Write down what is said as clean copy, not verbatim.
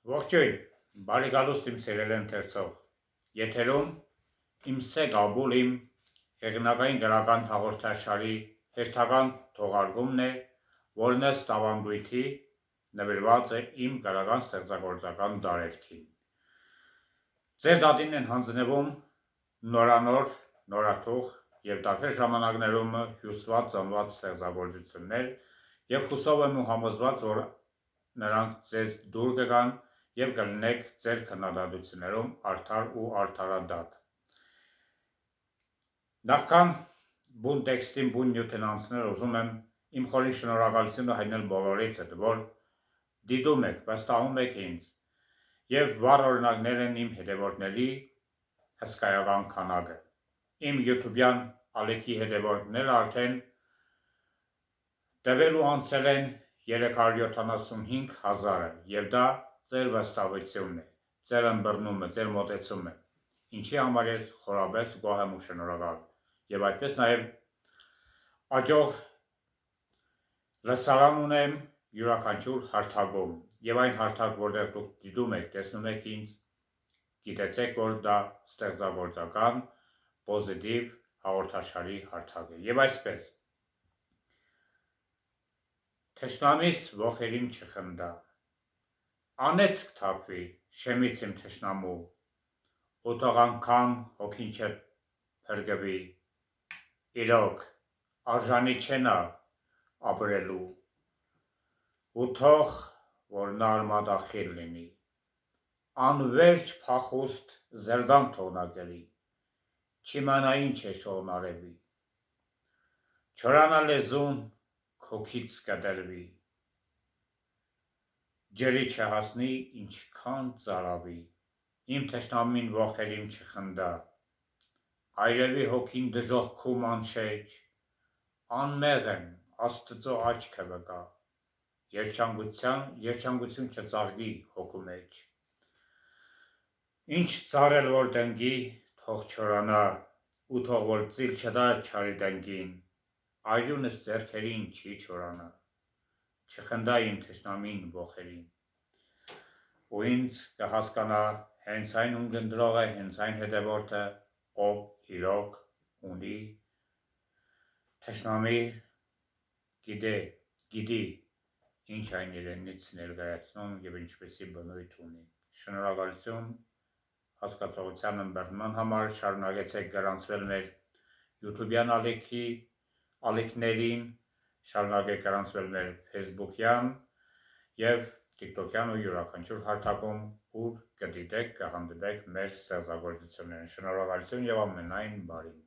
Ողջույն, բարի գալուստ իմ սիրելի ընթերցող, եթերում իմ Սեգ Աբուլիմ հեղինակային գրական հաղորդաշարի հերթական թողարկումն է, որն ըստ ավանդույթի նվիրված է իմ գրական ստեղծագործական դարերքին։ Ձեր դատին են հանձնվում նորանոր, նորաթուխ և տարբեր ժամանակներում հյուսված ծնված ստեղծագործություններ և հուսով եմ ու համոզված, որ նրանք ձեզ դուր կգան և կլինեք ձեր քննադատություններում արդար ու արդարադատ։ Նախքան բուն տեքստին բուն նյութին անցնել, ուզում եմ իմ խորին շնորհակալությունը հայտնել բոլորիցդ, որ դիտում եք, վստահում եք ինձ և վառ օրինակներ են իմ հետևորդների հսկայական քանակը։ Իմ յութուբյան ալիքի հետևորդները արդեն տվել ու անցել են 375,000-ը և դա ձեր վստահությունն է, ձեր ըմբռնումը, ձեր մոտեցումը, ինչի համար ես խորապես գոհ եմ ու շնորհակալ և այդպես նաև աճող լսարան ունեմ յուրաքանչյուր հարթակում և այն հարթակ, որտեղ դուք դիտում եք, տեսնում եք ինձ, գիտեցեք, որ դա ստեղծագործական, պոզիտիվ հաղորդաշարի հարթակ է և այսպես։ Թշնամիս ոխերիմ չխնդա, անեծք թափվի շեմից իմ թշնամու, ու թող անգամ հոգին չփրկվի, իրոք արժանի չէ նա ապրելու, ու թող որ նա արմատախիլ լինի, անվերջ փախուստ զրկանք թող նա կրի, չիմանա ինչ է շողն արևի, չորանա լեզուն քոքից կտրվի, ջրի չհասնի ինչքան ծարավի, իմ թշնամին ոխերիմ չխնդա, այրևի հոգին դժոխքում անշեջ, անմեղ եմ, Աստծո աչքը վկա, երջանկություն չծաղկի հոգու մեջ, ինչ ծառ էլ որ տնկի, թող չորանա, ու թող որ ծիլ չտա չարի տնկին, արյունս ձեռքերին չի չորանա, չխնդա իմ թշնամին ոխերիմ, ու ինձ կհասկանա հենց այն ունկնդրողը, հենց այն հետևորդը, ով իրոք ունի թշնամի, գիտի ինչ այն իրենից ներկայացնում և ինչպիսի բնույթ ունի։ Շնորհակալություն հասկացողության ըմբռնման համար, շարունակեցեք գրանցվել մեր յութուբյան ալիքներին, շարունակեք գրանցվել մեր ֆեյսբուքյան և տիկտոքյան ու յուրաքանչյուր հարթակում, ուր կդիտեք, կհանդիպեք մեր ստեղծագործություններին։ Շնորհակալություն և ամենայն բարին։